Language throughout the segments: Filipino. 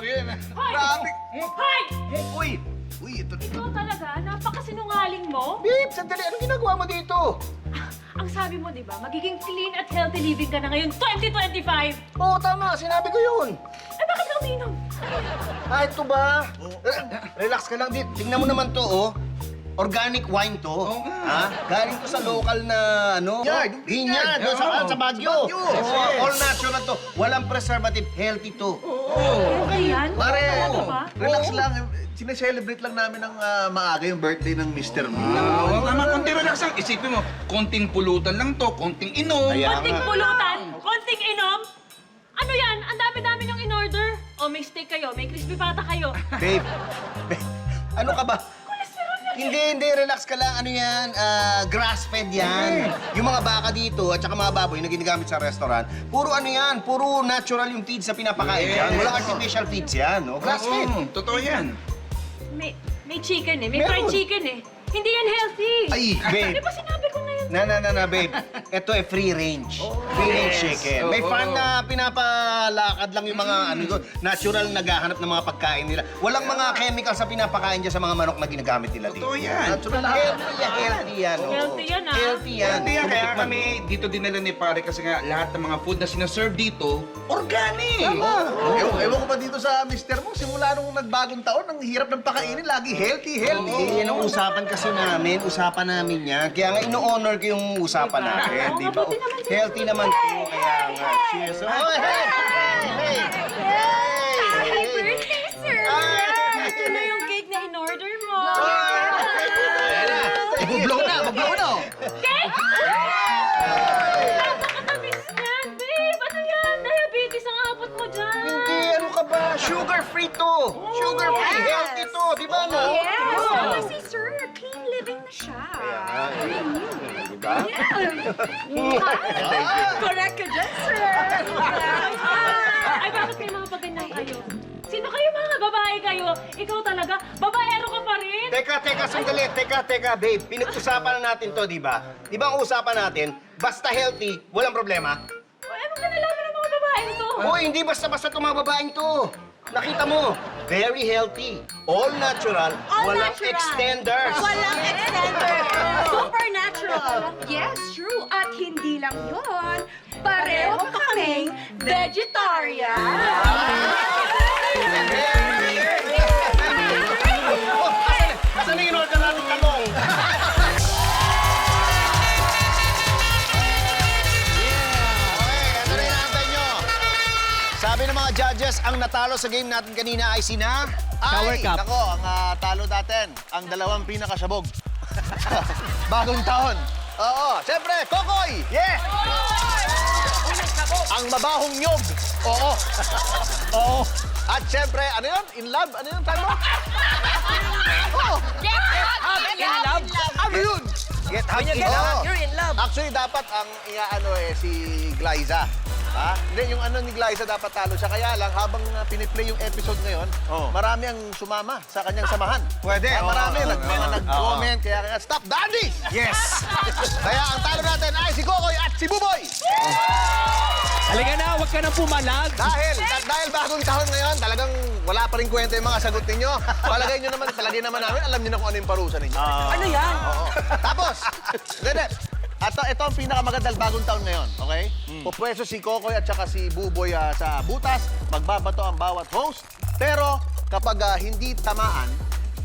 yan. Hoy! Grabe. Hoy! Uy, ito. Ikaw talaga, napakasinungaling mo. Babe, sandali. Anong ginagawa mo dito? Ang sabi mo, di ba, magiging clean at healthy living ka na ngayon 2025. Oo, tama. Sinabi ko yun. Eh, bakit ka uminom? Ito ba? Relax ka lang. Tingnan mo naman to, oh. Organic wine to. Ha? Galing to sa local na, ano? Vineyard, yung Vineyard. vineyard. Doon sa Baguio. Baguio. Oo, all natural to. Walang preservative. Healthy to. Okay yan? Pare, Talaga ba? relax lang. Sineselebrate lang namin ng maaga yung birthday ng Mr. Mo. Oo, tama, konting relax lang. Isipin mo, konting pulutan lang to, konting inom. Kaya Konting nga. pulutan, konting inom. Ano yan? Ang dami-dami niyong in-order. O may steak kayo, may crispy pata kayo. Babe, ano ka ba? Cholesterol yan. Hindi, relax ka lang. Ano yan? Grass-fed yan. Yung mga baka dito at saka mga baboy na ginagamit sa restaurant, puro ano yan, puro natural yung feeds na pinapakain yan. Walang artificial feeds yan, no? Grass-fed. Oo, totoo yan. May chicken eh, may Meron. fried chicken eh. Hindi yan healthy. Ay, babe. Di ba sinabi ko na yan? Na, babe. Ito eh, free range. Free range chicken. May Oo. farm na pinapalakad lang yung mga ano, natural naghahanap ng mga pagkain nila. Walang mga chemicals na pinapakain dyan sa mga manok na ginagamit nila dito. Totoo yan. Natural na healthy yan. oo. Healthy yan, ah. Healthy yan. Hindi yan, kaya Tumitikman kami dito dinala ni pare kasi nga lahat ng mga food na sinaserve dito, organic. Ewan ko pa dito sa Mr. Mo, simula nung nagbagong taon, ang hirap ng pakainin, lagi healthy. Hindi, yan ang usapan kasi namin. Usapan namin yan. Kaya nga ino-honor ko yung usapan natin, Oo, di ba? mabuti naman din. Healthy naman to. Kaya nga, cheers. Oh, hey! Happy birthday, sir! Ito na yung cake na in-order mo. Ibublow na. Cake? Napakatamis niyan, babe. Ano yan? Diabetes ang abot mo dyan. Hindi, ano ka ba? Sugar-free to. Sugar-free. Healthy to. Di ba, no? Yes! Oo. Tama si Sir. Clean living na siya. Di ba? Correct ka dyan, Sir. Ay, bakit may mga paganyan kayo? Sino kayo mga babae kayo? Ikaw talaga? Babaero ka pa rin? Teka, sandali. Teka, babe. Pinag-usapan na natin to, di ba? Di ba ang usapan natin, basta healthy, walang problema? O, ano ka nalaman ng mga babaeng to? Hoy, hindi basta-basta itong mga babaeng to. Nakita mo, very healthy. All natural, walang extenders. Walang extender. Supernatural. Yes, true. At hindi lang yun. Pareho pa kaming vegetarian. Asan na yung order natin talong? Okay, ano na inaantay nyo? Sabi ng mga judges, ang natalo sa game natin kanina ay sina... Shower cup. Nako, ang talo natin, ang dalawang pinakasabog. Bagong taon. Oo, siyempre, Kokoy! Yeah! Ang mabahong nyog. Oo. Oo. At siyempre, ano yun? In love? Ano yun? Tama? Oo. Ano yun? Get hug in love. You're in love. Actually, dapat ang iaano si Glyza. Ha? Hindi, yung ano ni Glyza dapat talo siya. Kaya lang, habang piniplay yung episode ngayon, marami ang sumama sa kanyang samahan. Pwede, Marami, oo. may nag-comment. Kaya nga, stop, Daddy! Yes! Kaya ang talo natin ay si Kokoy at si Buboy! Halika na, huwag ka nang pumalag. Dahil bagong taon ngayon, talagang wala pa rin kwenta yung mga sagot ninyo. Palagay nyo naman, palagay naman namin, alam nyo na kung ano yung parusa ninyo. Ano yan? Oo. Tapos, hindi. Ito ang pinakamagandang bagong taon ngayon, okay? Pupwesto si Kokoy at saka si Buboy sa butas, magbabato ang bawat host. Pero kapag hindi tamaan,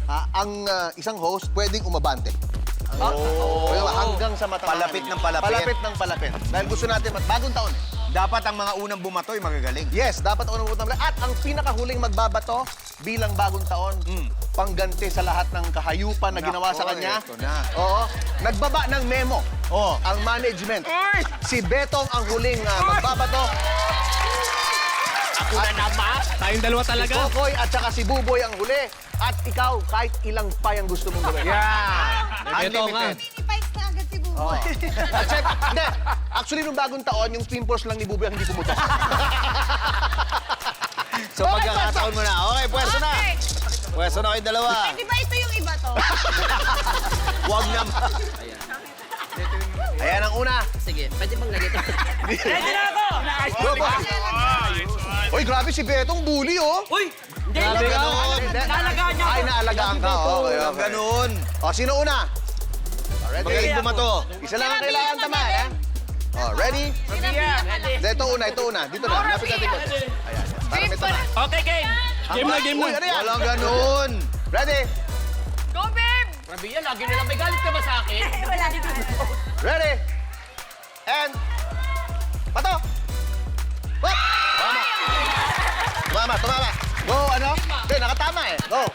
ang isang host pwedeng umabante. Hanggang sa matamaan. Palapit ng palapit. Palapit ng palapit. Dahil gusto natin, bagong taon eh. Dapat ang mga unang bumatoy magagaling. Yes, dapat unang butang. At ang pinakahuling magbabato bilang bagong taon, pangganti sa lahat ng kahayupan na ginawa sa kanya. Ito na. Oo. Nagbaba ng memo. Ang management. Si Betong ang huling magbabato. Ako na naman. Tayong dalawa Si talaga. Kokoy at saka si Buboy ang huli. At ikaw, kahit ilang pa ang gusto mong gawin. Ito nga. Mini-pikes na agad si Buboy. At syempre, hindi. Actually, nung bagong taon, yung pimples lang ni Buboy ang hindi pumutok. So, pagkakataon mo na. Okay, pwesto na. Pwesto na kayo dalawa. Di ba ito yung iba to? Huwag naman. Ayan ang una. Sige, pwede bang lagay ito? Buboy. Uy, grabe si Betong bully, oh. Uy! Hindi, Grabe ka. Naalagaan niya ako. Ay, naalagaan ka. Okay, okay. Ganun. O, sino una? Ready? Magaling bumato. Isa lang ang kailangan tamaan, ha? O, ready? Hindi, ito una. Dito na, lapit natin ko. Ayan, ayan. Para may tamaan. Okay, game. Game na, game Uy, na. ano yan? Walang ganun. Ready? Go, babe! Grabe yan, lagi na lang. May galit ka ba sa akin? Wala dito. Ready? And... Pato! Wap! Tumama. Go, ano? Hindi, nakatama eh. Go.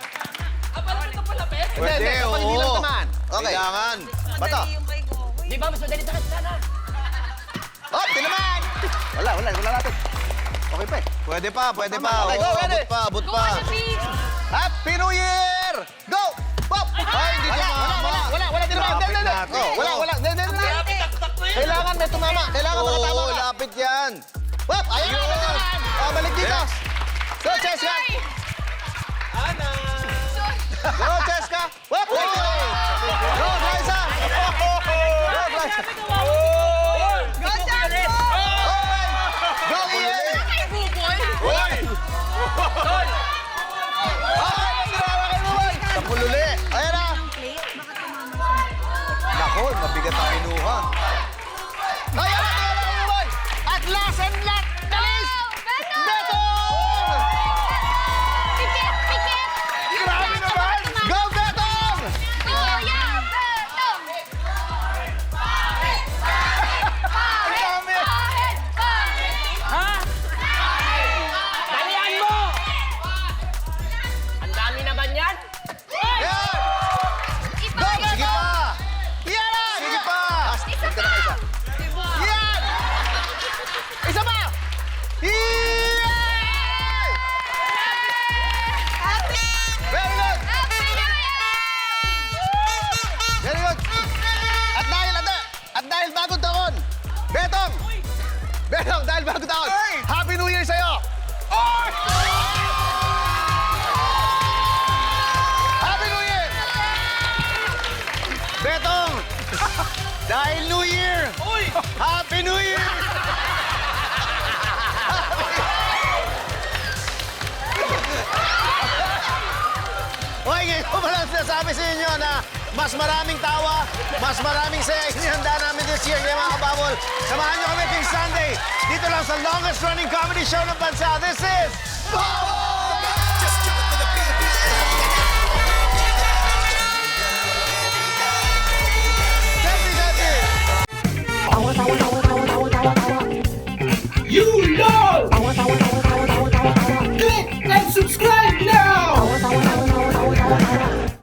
Parang ito pala, Pep. Hindi, kapag hindi lang tamaan. Okay. Kailangan. Bato. Madali yung kay Gogoy. Di ba, mas madali sa akin sana? Oh, tinamaan! Wala natin. Okay pa eh. Pwede pa. Okay, go, ready? Abot pa. Happy New Year! Go! Pop! Ay, hindi tumama. Wala tinamaan. Lapit na to. Wala. Hindi. Kailangan may tumama. Kailangan makatama Oo, ka. lapit yan. Pop! Ayun! Balik dito. Go, Cheska! Go, Cheska! Pop! Go, Glyza! Go, Glyza! Go, Santo! Go, Ian! Kay Buboy! Kapululi! Ayan na! Nako, mabigat ang kinuha. Ayan na, Buboy! At last and last, Kalis! Beto! Pikit! Grabe naman! Go, Betong! Kuya! Betong! Ang dami! Ha? Dalian mo! Ang dami naman yan. Yan! Go, Iba! Sige pa! Yan na! Sige pa. Isa pa! Yan! Isa pa! Yan! Happy! Very good! Happy New Year! Very good! At dahil bagong taon, Betong, dahil bagong taon, Happy New Year sa'yo! Happy New Year! Betong, dahil New Year, Happy New Year! Hoy, ngayon ko lang sinasabi sa inyo na mas maraming tawa, mas maraming saya inihanda namin this year, kaya mga kababol. Samahan nyo kami tuwing Sunday, dito lang sa longest running comedy show ng bansa. This is... Happy, happy!